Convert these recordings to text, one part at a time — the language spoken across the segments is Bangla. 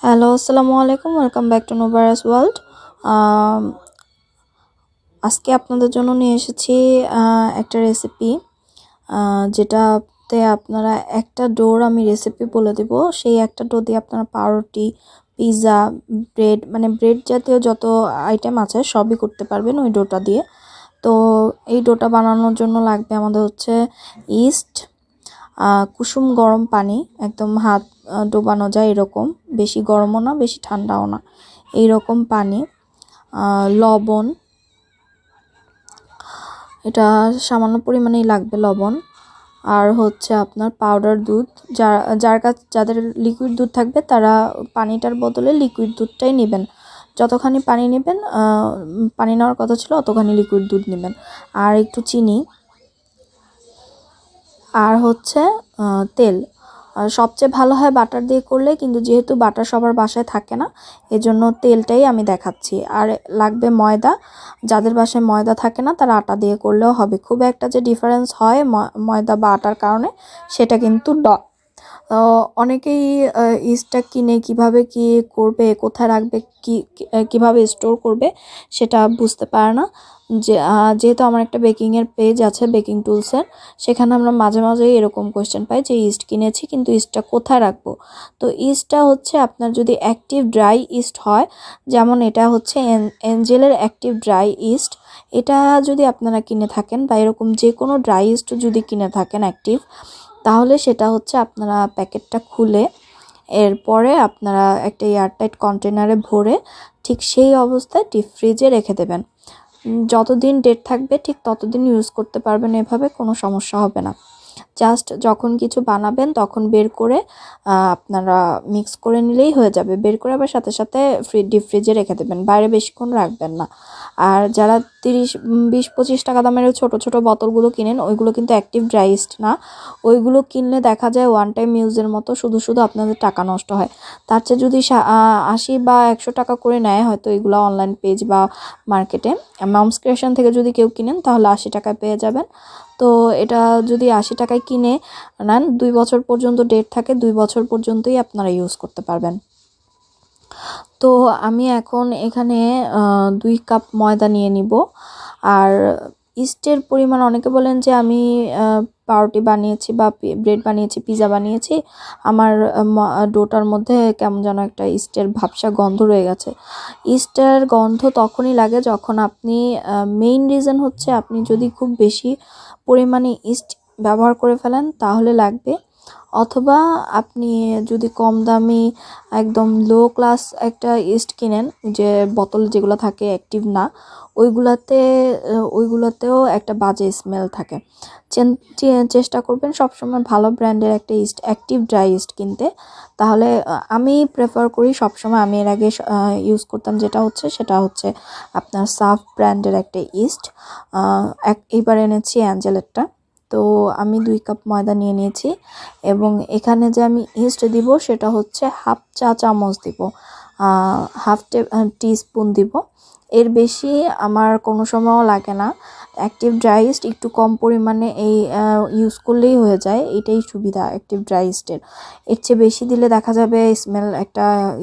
হ্যালো, আসসালামু আলাইকুম। ওয়েলকাম ব্যাক টু নোভারাস ওয়ার্ল্ড। আম আজকে আপনাদের জন্য নিয়ে এসেছি একটা রেসিপি, যেটাতে আপনারা একটা ডোর আমি রেসিপি বলে দেব। সেই একটা ডো দিয়ে আপনারা পাউরুটি, পিৎজা, ব্রেড মানে ব্রেড জাতীয় যত আইটেম আছে সবই করতে পারবেন ওই ডোটা দিয়ে। তো এই ডোটা বানানোর জন্য লাগবে আমাদের হচ্ছে ইস্ট, কুসুম গরম পানি, একদম হাত ডোবানো যায় এরকম, বেশি গরমও না বেশি ঠান্ডাও না, এইরকম পানি, লবণ, এটা সামান্য পরিমাণেই লাগবে লবণ, আর হচ্ছে আপনার পাউডার দুধ। যার কাছে যাদের লিকুইড দুধ থাকবে তারা পানিটার বদলে লিকুইড দুধটাই নেবেন। যতখানি পানি নেবেন, পানি নেওয়ার কথা ছিল অতখানি লিকুইড দুধ নেবেন, আর একটু চিনি, আর হচ্ছে তেল। সবচেয়ে ভালো হয় বাটার দিয়ে করলে, কিন্তু যেহেতু বাটার সবার বাসায় থাকে না এজন্য তেলটাই আমি দেখাচ্ছি। আর লাগবে ময়দা। যাদের বাসায় ময়দা থাকে না তারা আটা দিয়ে করলেও হবে। খুব একটা যে ডিফারেন্স হয় ময়দা বা আটার কারণে সেটা কিন্তু অনেকেই ইস্টটা কিনে কিভাবে কি করবে, কোথায় রাখবে, কিভাবে স্টোর করবে সেটা বুঝতে পারে না। যেহেতু আমার একটা বেকিংয়ের পেজ আছে, বেকিং টুলসের, সেখানে আমরা মাঝে মাঝে এরকম কোয়েশ্চেন পাই যে ইস্ট কিনেছি কিন্তু ইস্টটা কোথায় রাখবো। তো ইস্টটা হচ্ছে আপনার যদি অ্যাক্টিভ ড্রাই ইস্ট হয়, যেমন এটা হচ্ছে এঞ্জেলের অ্যাক্টিভ ড্রাই ইস্ট, এটা যদি আপনারা কিনে থাকেন বা এরকম যে কোনো ড্রাই ইস্ট যদি কিনে থাকেন অ্যাক্টিভ, তাহলে সেটা হচ্ছে আপনারা প্যাকেটটা খুলে এরপরে আপনারা একটা এয়ারটাইট কন্টেনারে ভরে ঠিক সেই অবস্থায় ডিপ ফ্রিজে রেখে দেবেন। যতদিন ডেট থাকবে ঠিক ততদিন ইউজ করতে পারবেন, এভাবে কোনো সমস্যা হবে না। জাস্ট যখন কিছু বানাবেন তখন বের করে আপনারা মিক্স করে নিলেই হয়ে যাবে। বের করে আবার সাথে সাথে ডিপ ফ্রিজে রেখে দেবেন, বাইরে বেশিক্ষণ রাখবেন না। আর যারা 30, 20, 25 টাকা দামের ছোট ছোট বোতলগুলো কিনেন, ওইগুলো কিন্তু অ্যাক্টিভ ড্রাই ইস্ট না। ওইগুলো কিনলে দেখা যায় ওয়ান টাইম ইউজের মতো শুধু শুধু আপনাদের টাকা নষ্ট হয়। তার চেয়ে যদি 80 বা 100 টাকা করে নেয় হয়তো এগুলো অনলাইন পেজ বা মার্কেটে, মমস ক্রিয়েশন থেকে যদি কেউ কিনেন তাহলে 80 টাকায় পেয়ে যাবেন। তো এটা যদি 80 টাকায় কিনে নেন, 2 বছর পর্যন্ত ডেট থাকে, 2 বছর পর্যন্তই আপনারা ইউজ করতে পারবেন। তো আমি এখন এখানে 2 কাপ ময়দা নিয়ে নিব। আর ইস্টের পরিমাণ, অনেকে বলেন যে আমি পাউরুটি বানিয়েছি বা ব্রেড বানিয়েছি, পিৎজা বানিয়েছি, আমার ডোটার মধ্যে কেমন যেন একটা ইস্টের ভাবসা গন্ধ রয়ে গেছে। ইস্টের গন্ধ তখনই লাগে যখন আপনি, মেইন রিজন হচ্ছে আপনি যদি খুব বেশি পরিমাণে ইস্ট ব্যবহার করে ফেলেন তাহলে লাগবে, অথবা আপনি যদি কম দামি একদম লো ক্লাস একটা ইস্ট কিনেন, যে বোতল যেগুলো থাকে অ্যাক্টিভ না, ওইগুলোতেও একটা বাজে স্মেল থাকে। চেষ্টা করবেন সবসময় ভালো ব্র্যান্ডের একটা ইস্ট, অ্যাক্টিভ ড্রাই ইস্ট কিনতে। তাহলে আমি প্রেফার করি সবসময়, আমি এর আগে ইউজ করতাম সেটা হচ্ছে আপনার সাফ ব্র্যান্ডের একটা ইস্ট। এইবার এনেছি অ্যাঞ্জেলেরটা। তো আমি 2 কাপ ময়দা নিয়ে নিয়েছি, এবং এখানে যে আমি ইস্ট দিব সেটা হচ্ছে হাফ চা চামচ দিব, হাফ টিস্পুন দিব। এর বেশি আমার কোনো সময়ও লাগে না। অ্যাক্টিভ ড্রাই ইস্ট একটু কম পরিমাণে ইউজ করলেই হয়ে যায়, এটাই সুবিধা অ্যাক্টিভ ড্রাই ইস্টের। এর চেয়ে বেশি দিলে দেখা যাবে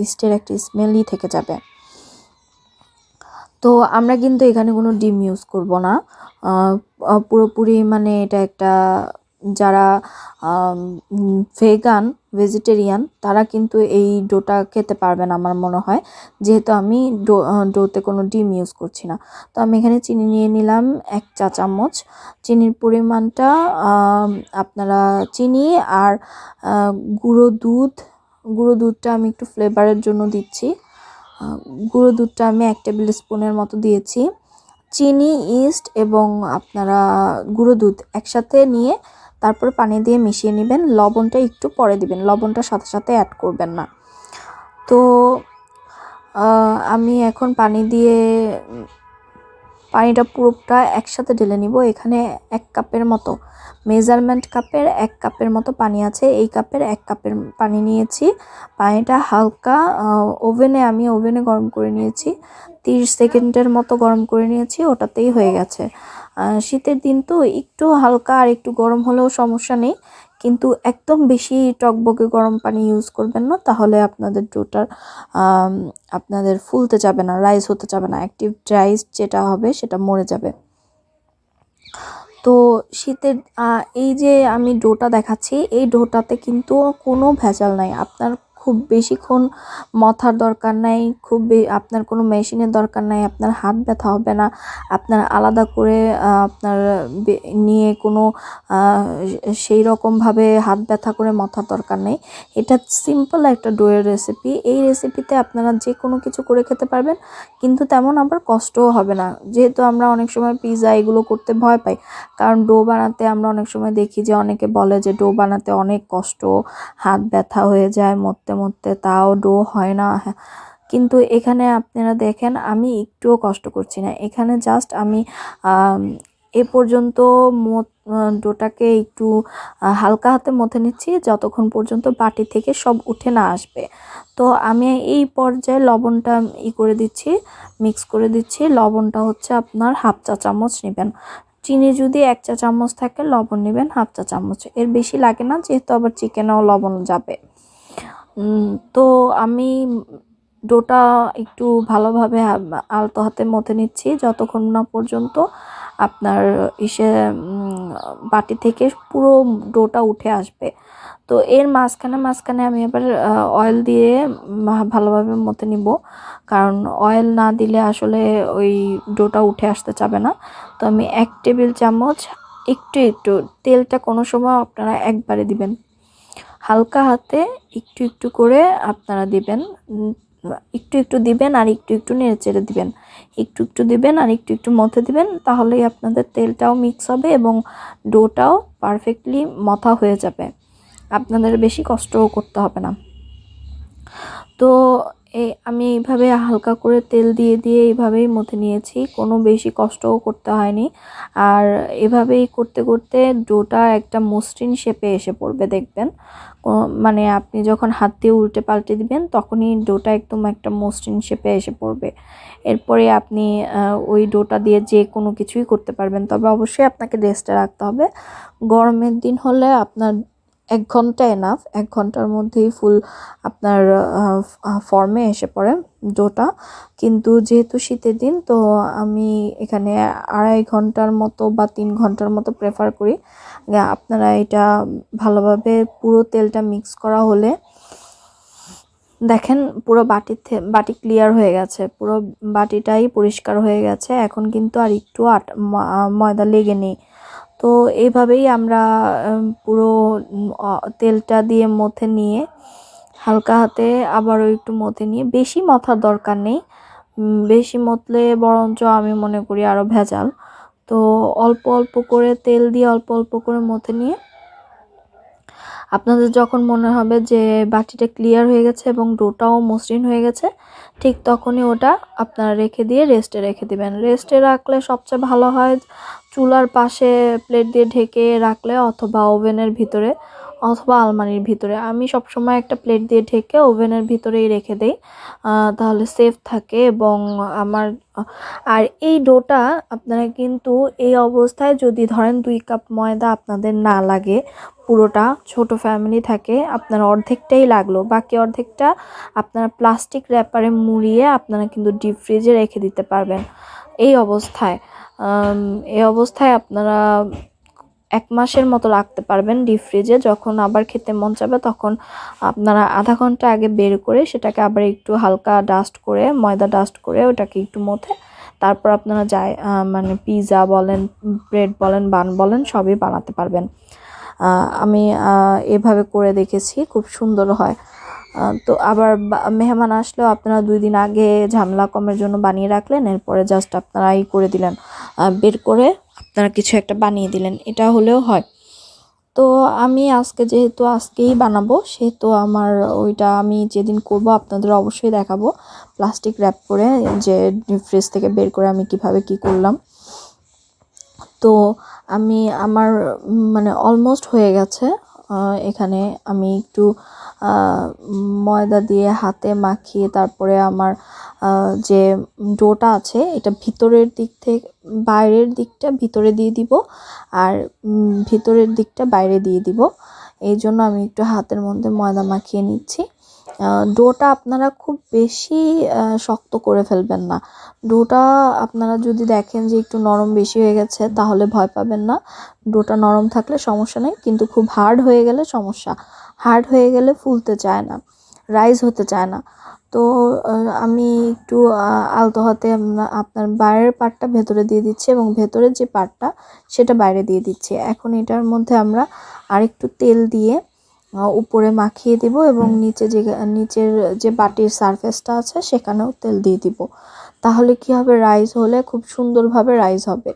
ইস্টের একটা স্মেলই থেকে যাবে। তো আমরা কিন্তু এখানে কোনো ডিম ইউজ করব না, পুরোপুরি মানে এটা একটা, যারা ভেজিটেরিয়ান তারা কিন্তু এই ডোটা খেতে পারবেন আমার মনে হয়, যেহেতু আমি ডোতে কোনো ডিম ইউজ করছি না। তো আমি এখানে চিনি নিয়ে নিলাম 1 চা চামচ। চিনির পরিমাণটা আপনারা চিনি আর গুঁড়ো দুধটা আমি একটু ফ্লেভারের জন্য দিচ্ছি। গুঁড়ো দুধটা আমি 1 টেবিল স্পুনের মতো দিয়েছি। চিনি, ইস্ট এবং আপনারা গুঁড়ো দুধ একসাথে নিয়ে তারপর পানি দিয়ে মিশিয়ে নেবেন। লবণটা একটু পরে দিবেন, লবণটা সাথে সাথে অ্যাড করবেন না। তো আমি এখন পানিটা পুরোটা একসাথে ঢেলে নিব। এখানে 1 কাপের মতো, মেজারমেন্ট কাপের 1 কাপের মতো পানি আছে, এই কাপের 1 কাপের পানি নিয়েছি। পানিটা হালকা আমি ওভেনে গরম করে নিয়েছি, 30 সেকেন্ডের মতো গরম করে নিয়েছি, ওটাতেই হয়ে গেছে। শীতের দিন তো একটু হালকা আর একটু গরম হলেও সমস্যা নেই, কিন্তু একদম বেশি টকবকে গরম পানি ইউজ করবেন না, তাহলে আপনাদের ডোটার আপনাদের ফুলতে যাবে না, রাইস হতে যাবে না, অ্যাক্টিভ রাইস যেটা হবে সেটা মরে যাবে। তো শীতের এই যে আমি ডোটা দেখাচ্ছি, এই ডোটাতে কিন্তু কোনো ভেজাল নাই। আপনার খুব বেশিক্ষণ মথার দরকার নাই, আপনার কোনো মেশিনের দরকার নাই, আপনার হাত ব্যথা হবে না, আপনার আলাদা করে আপনার নিয়ে কোনো সেই রকমভাবে হাত ব্যথা করে মথার দরকার নেই। এটা সিম্পল একটা ডোয়ের রেসিপি। এই রেসিপিতে আপনারা যে কোনো কিছু করে খেতে পারবেন, কিন্তু তেমন আবার কষ্টও হবে না। যেহেতু আমরা অনেক সময় পিৎজা এগুলো করতে ভয় পাই, কারণ ডো বানাতে আমরা অনেক সময় দেখি যে অনেকে বলে যে ডো বানাতে অনেক কষ্ট, হাত ব্যথা হয়ে যায় মরতে মরতে, তাও ডো হয় না। কিন্তু এখানে আপনারা দেখেন আমি একটুও কষ্ট করছি না। এখানে জাস্ট আমি এ পর্যন্ত ডোটাকে একটু হালকা হাতে মথে নিচ্ছি, যতক্ষণ পর্যন্ত বাটি থেকে সব উঠে না আসবে। তো আমি এই পর্যায়ে লবণটা করে দিচ্ছি, মিক্স করে দিচ্ছি। লবণটা হচ্ছে আপনার 1/2 চা চামচ নেবেন। চিনি যদি 1 চা চামচ থাকে, লবণ নেবেন 1/2 চা চামচ, এর বেশি লাগে না, যেহেতু আবার চিকেনেও লবণ যাবে। তো আমি ডোটা একটু ভালোভাবে আলতো হাতে মথে নিচ্ছি, যতক্ষণ না পর্যন্ত আপনার বাটি থেকে পুরো ডোটা উঠে আসবে। তো এর মাঝখানে আমি এবার অয়েল দিয়ে ভালোভাবে মথে নিব, কারণ অয়েল না দিলে আসলে ওই ডোটা উঠে আসতে চাবে না। তো আমি 1 টেবিল চামচ একটু তেলটা কোনো সময় আপনারা একবারে দিবেন, হালকা হাতে একটু করে আপনারা দিবেন। একটু দিবেন আর একটু নেড়ে চেড়ে দিবেন, একটু দিবেন আর একটু মথে দিবেন, তাহলেই আপনাদের তেলটাও মিক্স হবে এবং ডোটাও পারফেক্টলি মথা হয়ে যাবে। আপনাদের বেশি কষ্টও করতে হবে না। তো আমি এইভাবে হালকা করে তেল দিয়ে এইভাবেই মথে নিয়েছি, কোনো বেশি কষ্টও করতে হয়নি। আর এভাবেই করতে করতে ডোটা একটা মসৃণ শেপে এসে পড়বে, দেখবেন। মানে আপনি যখন হাত দিয়ে উল্টে পাল্টে দিবেন, তখনই ডোটা একদম একটা মসৃণ শেপে এসে পড়বে। এরপরে আপনি ওই ডোটা দিয়ে যে কোনো কিছুই করতে পারবেন, তবে অবশ্যই আপনাকে রেস্টে রাখতে হবে। গরমের দিন হলে আপনার 1 ঘন্টা এনাফ, 1 ঘন্টার মধ্যেই ফুল আপনার ফর্মে এসে পড়ে ডোটা। কিন্তু যেহেতু শীতের দিন, তো আমি এখানে 2.5 ঘন্টার মতো বা 3 ঘন্টার মতো প্রেফার করি। আপনারা এটা ভালোভাবে পুরো তেলটা মিক্স করা হলে দেখেন পুরো বাটি ক্লিয়ার হয়ে গেছে, পুরো বাটিটাই পরিষ্কার হয়ে গেছে। এখন কিন্তু আর একটু ময়দা লেগে নেই। তো এইভাবেই আমরা পুরো তেলটা দিয়ে মথে নিয়ে হালকা হাতে আবারও একটু মথে নিয়ে, বেশি মথার দরকার নেই, বেশি মথলে বরঞ্চ আমি মনে করি আরও ভেজাল। তো অল্প করে তেল দিয়ে অল্প করে মথে নিয়ে আপনাদের যখন মনে হবে যে বাটিটা ক্লিয়ার হয়ে গেছে এবং ডোটাও মসৃণ হয়ে গেছে, ঠিক তখনই ওটা আপনারা রেখে দিয়ে রেস্টে রেখে দিবেন। রেস্টে রাখলে সবচেয়ে ভালো হয়, চুলার পাশে প্লেট দিয়ে ঢেকে রাখলে, অথবা ওভেনের ভিতরে অথবা আলমারির ভিতরে। আমি সবসময় একটা প্লেট দিয়ে ঢেকে ওভেনের ভিতরেই রেখে দেই, তাহলে সেফ থাকে। এবং আমার আর এই ডোটা আপনারা কিন্তু এই অবস্থায়, যদি ধরেন 2 কাপ ময়দা আপনাদের না লাগে, পুরোটা ছোট ফ্যামিলি থাকে, আপনার অর্ধেকটাই লাগলো, বাকি অর্ধেকটা আপনারা প্লাস্টিক র্যাপারে মুড়িয়ে আপনারা কিন্তু ডিপ ফ্রিজে রেখে দিতে পারবেন। এই অবস্থায় আপনারা 1 মাসের মতো রাখতে পারবেন ডিপ ফ্রিজে। যখন আবার খেতে মন চাবে, তখন আপনারা আধা ঘন্টা আগে বের করে সেটাকে আবার একটু হালকা ময়দা ডাস্ট করে ওটাকে একটু মথে, তারপর আপনারা মানে পিৎজা বলেন, ব্রেড বলেন, বান বলেন, সবই বানাতে পারবেন। আমি এভাবে করে দেখেছি, খুব সুন্দর হয়। তো আবার মেহমান আসলেও আপনারা 2 দিন আগে ঝামেলা কমের জন্য বানিয়ে রাখলেন, এরপরে জাস্ট আপনারা করে দিলেন, বের করে আপনারা কিছু একটা বানিয়ে দিলেন, এটা হলেও হয়। তো আমি যেহেতু আজকেই বানাবো, সেহেতু আমার ওইটা আমি যেদিন করব আপনাদের অবশ্যই দেখাবো, প্লাস্টিক র্যাপ করে, যে ফ্রিজ থেকে বের করে আমি কিভাবে কি করলাম। তো আমার মানে অলমোস্ট হয়ে গেছে। এখানে আমি একটু ময়দা দিয়ে হাতে মাখিয়ে, তারপরে আমার যে ডোটা আছে, এটা ভিতরের দিক থেকে বাইরের দিকটা ভিতরে দিয়ে দিব, আর ভিতরের দিকটা বাইরে দিয়ে দিব। এই জন্য আমি একটু হাতের মধ্যে ময়দা মাখিয়ে নিচ্ছি। ডোটা আপনারা খুব বেশি শক্ত করে ফেলবেন না। ডোটা আপনারা যদি দেখেন যে একটু নরম বেশি হয়ে গেছে তাহলে ভয় পাবেন না। ডোটা নরম থাকলে সমস্যা নেই, কিন্তু খুব হার্ড হয়ে গেলে সমস্যা। হার্ড হয়ে গেলে ফুলতে চায় না, রাইস হতে চায় না। তো আমি একটু আলতো হাতে আপনার বাইরের পার্টটা ভেতরে দিয়ে দিচ্ছি এবং ভেতরের যে পার্টটা সেটা বাইরে দিয়ে দিচ্ছি। এখন এটার মধ্যে আমরা আরেকটু তেল দিয়ে উপরে মাখিয়ে দিব এবং নিচের যে বাটির সারফেসটা আছে সেখানেও তেল দিয়ে দিব। তাহলে কি হবে, রাইস হলে খুব সুন্দরভাবে রাইস হবে।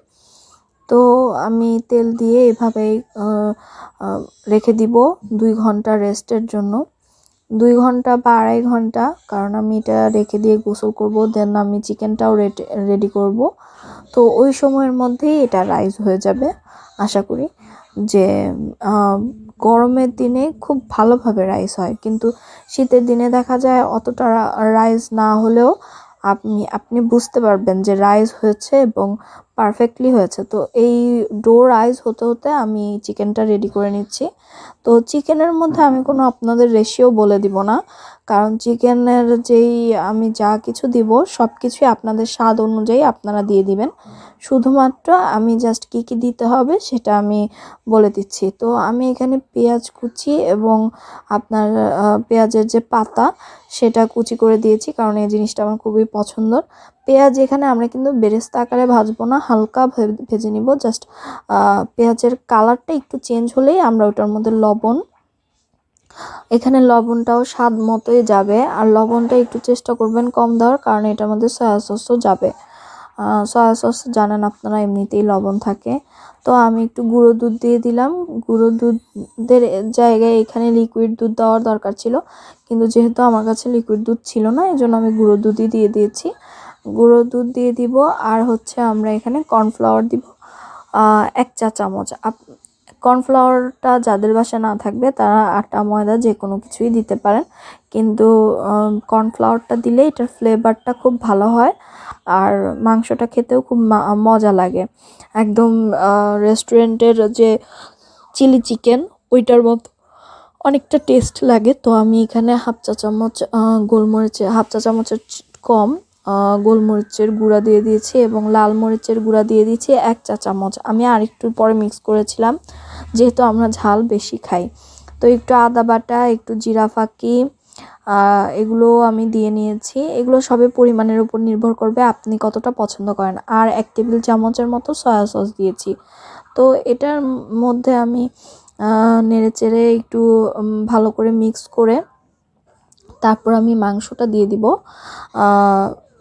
তো আমি তেল দিয়ে এভাবেই রেখে দিব 2 ঘন্টা রেস্টের জন্য। 2 ঘন্টা বা 2.5 ঘন্টা, কারণ আমি এটা রেখে দিয়ে গোসল করব, দেন আমি চিকেনটাও রেডি করব। তো ওই সময়ের মধ্যেই এটা রাইস হয়ে যাবে আশা করি। যে গরমের দিনে খুব ভালোভাবে রাইস হয়, কিন্তু শীতের দিনে দেখা যায় অতটা রাইস না হলেও আপনি বুঝতে পারবেন যে রাইস হয়েছে এবং পারফেক্টলি হয়েছে। তো এই ডো রাইস হতে হতে আমি চিকেনটা রেডি করে নিচ্ছি। তো চিকেনের মধ্যে আমি কোনো আপনাদের রেশিও বলে দিব না, কারণ চিকেনের যেই আমি যা কিছু দিব সব কিছুই আপনাদের স্বাদ অনুযায়ী আপনারা দিয়ে দিবেন। শুধুমাত্র আমি জাস্ট কি কি দিতে হবে সেটা আমি বলে দিচ্ছি। তো আমি এখানে পেঁয়াজ কুচি এবং আপনার পেঁয়াজের যে পাতা সেটা কুচি করে দিয়েছি, কারণ এই জিনিসটা আমার খুবই পছন্দর। পেঁয়াজ এখানে আমরা কিন্তু বেরেস্তা আকারে ভাজবো না, হালকা ভেজে নিব। জাস্ট পেঁয়াজের কালারটা একটু চেঞ্জ হলেই আমরা ওটার মধ্যে এখানে লবণটাও স্বাদ মতোই যাবে, আর লবণটা একটু চেষ্টা করবেন কম দেওয়ার, কারণ এটার মধ্যে সয়া সসও যাবে। সয়া সস জানেন আপনারা এমনিতেই লবণ থাকে। তো আমি একটু গুঁড়ো দুধ দিয়ে দিলাম। গুঁড়ো দুধের জায়গায় এখানে লিকুইড দুধ দেওয়ার দরকার ছিল, কিন্তু যেহেতু আমার কাছে লিকুইড দুধ ছিল না এই জন্য আমি গুঁড়ো দুধই দিয়ে দিয়েছি। গুঁড়ো দুধ দিয়ে দিব, আর হচ্ছে আমরা এখানে কর্নফ্লাওয়ার দিব 1 চা চামচ। কর্নফ্লাওয়ারটা যাদের বাসায় না থাকবে তারা আটা ময়দা যে কোনো কিছুই দিতে পারেন, কিন্তু কর্নফ্লাওয়ারটা দিলে এটার ফ্লেভারটা খুব ভালো হয় আর মাংসটা খেতেও খুব মজা লাগে। একদম রেস্টুরেন্টের যে চিলি চিকেন ওইটার মতো অনেকটা টেস্ট লাগে। তো আমি এখানে হাফ চা চামচ হাফ চা চামচের কম গোলমরিচের গুঁড়া দিয়ে দিয়েছি এবং লাল মরিচের গুঁড়া দিয়ে দিয়েছি 1 চা চামচ। আমি আরেকটু পরে মিক্স করেছিলাম যেহেতু আমরা ঝাল বেশি খাই। তো একটু আদা বাটা, একটু জিরা ফাঁকি, এগুলো আমি দিয়ে নিয়েছি। এগুলো সবই পরিমাণের উপর নির্ভর করবে আপনি কতটা পছন্দ করেন। আর 1 টেবিল চামচের মতো সয়া সস দিয়েছি। তো এটার মধ্যে আমি নেড়েচেড়ে একটু ভালো করে মিক্স করে তারপর আমি মাংসটা দিয়ে দিব।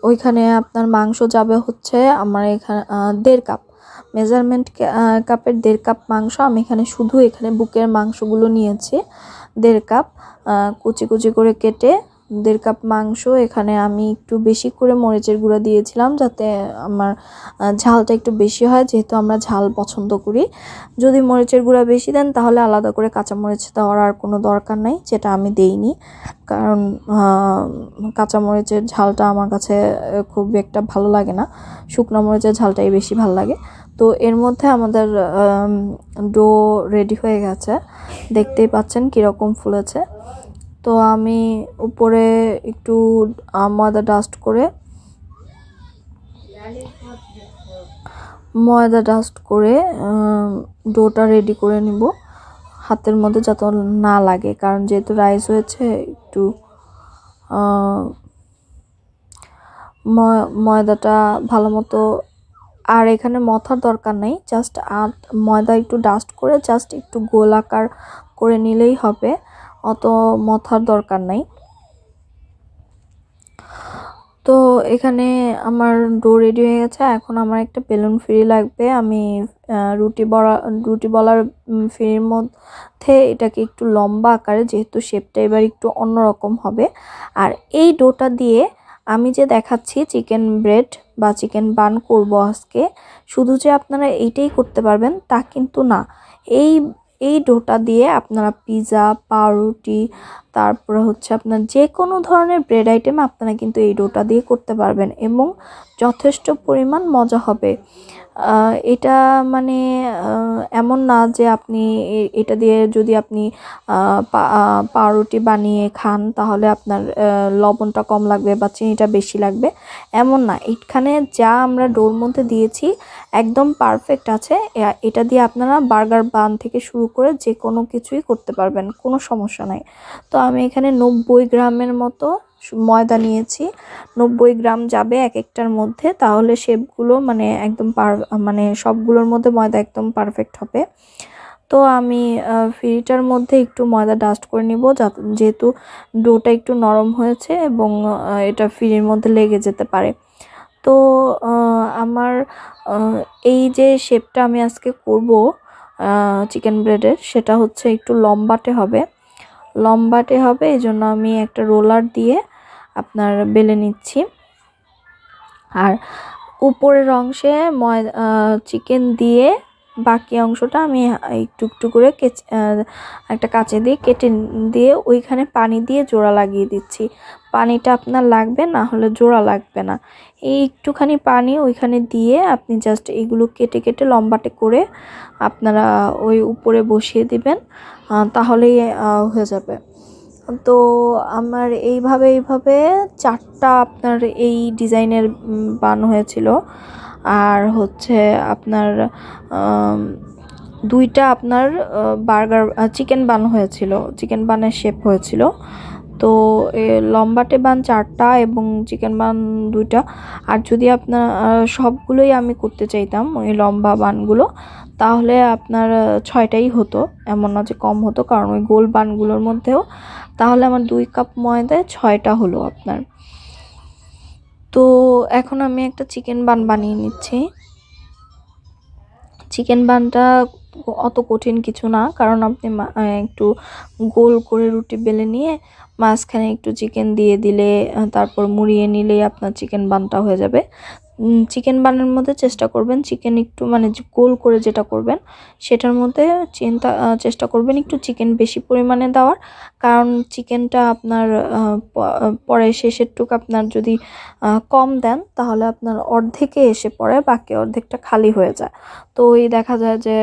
ওইখানে আপনার মাংস যাবে হচ্ছে আমার এখানে 1.5 কাপ, মেজারমেন্ট কাপের 1.5 কাপ মাংস। আমি এখানে বুকের মাংসগুলো নিয়েছি 1.5 কাপ, কুচি কুচি করে কেটে 1.5 কাপ মাংস। এখানে আমি একটু বেশি করে মরিচের গুঁড়া দিয়েছিলাম যাতে আমার ঝালটা একটু বেশি হয়, যেহেতু আমরা ঝাল পছন্দ করি। যদি মরিচের গুঁড়া বেশি দেন তাহলে আলাদা করে কাঁচামরিচ দেওয়ার আর কোনো দরকার নাই, যেটা আমি দেইনি, কারণ কাঁচামরিচের ঝালটা আমার কাছে খুব একটা ভালো লাগে না, শুকনো মরিচের ঝালটাই বেশি ভালো লাগে। তো এর মধ্যে আমাদের ডো রেডি হয়ে গেছে, দেখতেই পাচ্ছেন কীরকম ফুলেছে। তো আমি উপরে একটু ময়দা ডাস্ট করে ডোটা রেডি করে নিব হাতের মধ্যে যাতে না লাগে, কারণ যেহেতু রাইস হয়েছে একটু ময়দাটা ভালো মতো, আর এখানে মথার দরকার নেই, জাস্ট ময়দা একটু ডাস্ট করে জাস্ট একটু গোলাকার করে নিলেই হবে, অত মথার দরকার নাই। তো এখানে আমার ডো রেডি হয়ে গেছে। এখন আমার একটা বেলুন ফ্রি লাগবে। আমি রুটি বলার ফ্রির মধ্যে এটাকে একটু লম্বা আকারে, যেহেতু শেপটা এবার একটু অন্যরকম হবে। আর এই ডোটা দিয়ে আমি যে দেখাচ্ছি চিকেন ব্রেড বা চিকেন বান করব আজকে, শুধু যে আপনারা এইটাই করতে পারবেন তা কিন্তু না। এই ডোটা দিয়ে আপনারা পিৎজা, পাউরুটি, তারপরে হচ্ছে আপনার যে কোনো ধরনের ব্রেড আইটেম আপনারা কিন্তু এই ডোটা দিয়ে করতে পারবেন এবং যথেষ্ট পরিমাণ মজা হবে। এটা মানে এমন না যে আপনি এটা দিয়ে যদি আপনি পাউরুটি বানিয়ে খান তাহলে আপনার লবণটা কম লাগবে বা চিনিটা বেশি লাগবে, এমন না। এখানে যা আমরা ডোর মধ্যে দিয়েছি একদম পারফেক্ট আছে। এটা দিয়ে আপনারা বার্গার বান থেকে শুরু করে যে কোনো কিছুই করতে পারবেন, কোনো সমস্যা নাই। তো আমি এখানে 90 গ্রামের মতো ময়দা নিয়েছি। 90 গ্রাম যাবে এক একটার মধ্যে, তাহলে শেপগুলো মানে একদম মানে সবগুলোর মধ্যে ময়দা একদম পারফেক্ট হবে। তো আমি ফ্রিটার মধ্যে একটু ময়দা ডাস্ট করে নিব, যেহেতু ডোটা একটু নরম হয়েছে এবং এটা ফ্রির মধ্যে লেগে যেতে পারে। তো আমার এই যে শেপটা আমি আজকে করব চিকেন ব্রেডের, সেটা হচ্ছে একটু লম্বাটে হবে। এই জন্য আমি একটা রোলার দিয়ে আপনার বেলে নিচ্ছি। আর উপরের অংশে চিকেন দিয়ে বাকি অংশটা আমি একটু একটু করে একটা কাঁচি দিয়ে কেটে দিয়ে ওইখানে পানি দিয়ে জোড়া লাগিয়ে দিচ্ছি। পানিটা আপনার লাগবে, না হলে জোড়া লাগবে না। এই একটুখানি পানি ওইখানে দিয়ে আপনি জাস্ট এগুলো কেটে কেটে লম্বাটে করে আপনারা ওই উপরে বসিয়ে দিবেন, তাহলেই হয়ে যাবে। তো আমার এইভাবে 4টা আপনার এই ডিজাইনের বান হয়েছিল। আর হচ্ছে আপনার 2টা আপনার বার্গার চিকেন বান হয়েছিল, চিকেন বানের শেপ হয়েছিল। তো লম্বাটে বান 4টা এবং চিকেন বান 2টা। আর যদি আপনার সবগুলোই আমি করতে চাইতাম ওই লম্বা বানগুলো, তাহলে আপনার 6টাই হতো, এমন না যে কম হতো, কারণ ওই গোল বানগুলোর মধ্যেও তাহলে আমার 2 কাপ ময়দায় 6টা হলো আপনার। তো এখন আমি একটা চিকেন বান বানিয়ে নিচ্ছি। চিকেন বানটা অত কঠিন কিছু না, কারণ আপনি একটু গোল করে রুটি বেলে নিয়ে মাঝখানে একটু চিকেন দিয়ে দিলে, তারপর মুড়িয়ে নিলেই আপনার চিকেন বানটা হয়ে যাবে। চিকেন বানের মধ্যে চেষ্টা করবেন চিকেন একটু মানে গোল করে যেটা করবেন সেটার মধ্যে চেষ্টা করবেন একটু চিকেন বেশি পরিমাণে দেওয়ার, কারণ চিকেনটা আপনার পরে শেষের টুক আপনার যদি কম দেন তাহলে আপনার অর্ধেকে এসে পড়ে, বাকি অর্ধেকটা খালি হয়ে যায়। তো এই দেখা যায় যে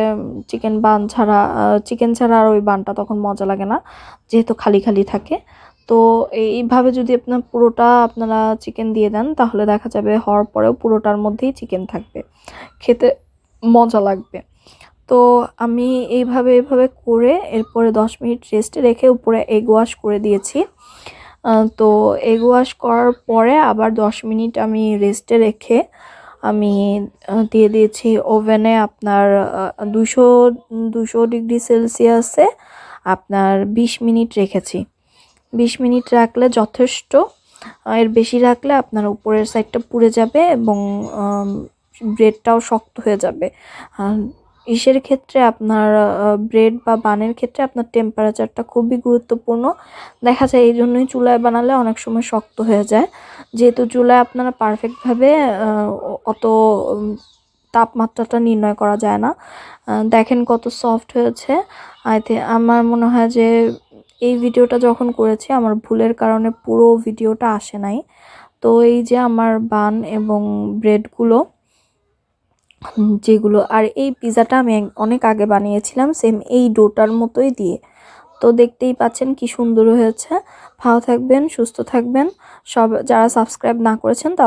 চিকেন ছাড়া আর ওই বানটা তখন মজা লাগে না, যেহেতু খালি খালি থাকে। তো এইভাবে যদি পুরোটা আপনারা চিকেন দিয়ে দেন তাহলে দেখা যাবে হওয়ার পরেও পুরোটার মধ্যেই চিকেন থাকবে, খেতে মজা লাগবে। তো আমি এইভাবে করে এরপরে 10 মিনিট রেস্টে রেখে উপরে এগ ওয়াশ করে দিয়েছি। তো এগ ওয়াশ করার পরে আবার 10 মিনিট আমি রেস্টে রেখে আমি দিয়ে দিয়েছি ওভেনে আপনার 200 ডিগ্রি সেলসিয়াসে আপনার 20 মিনিট রেখেছি। 20 মিনিট রাখলে যথেষ্ট, এর বেশি রাখলে আপনার উপরের সাইডটা পুড়ে যাবে এবং ব্রেডটাও শক্ত হয়ে যাবে। ইসের ক্ষেত্রে আপনার ব্রেড বা বানের ক্ষেত্রে আপনার টেম্পারেচারটা খুবই গুরুত্বপূর্ণ। দেখা যায় এই জন্যই চুলায় বানালে অনেক সময় শক্ত হয়ে যায়, যেহেতু চুলায় আপনারা পারফেক্টভাবে অত তাপমাত্রাটা নির্ণয় করা যায় না। দেখেন কত সফট হয়েছে। আমার মনে হয় যে এই ভিডিওটা যখন করেছি আমার ভুলের কারণে পুরো ভিডিওটা আসে নাই। তো এই যে আমার বান এবং ব্রেডগুলো যেগুলো, আর এই পিজাটা আমি অনেক আগে বানিয়েছিলাম সেম এই ডোটার মতোই দিয়ে। তো দেখতেই পাচ্ছেন কি সুন্দর হয়েছে। ভালো থাকবেন, সুস্থ থাকবেন। যারা সাবস্ক্রাইব না করেছেন তা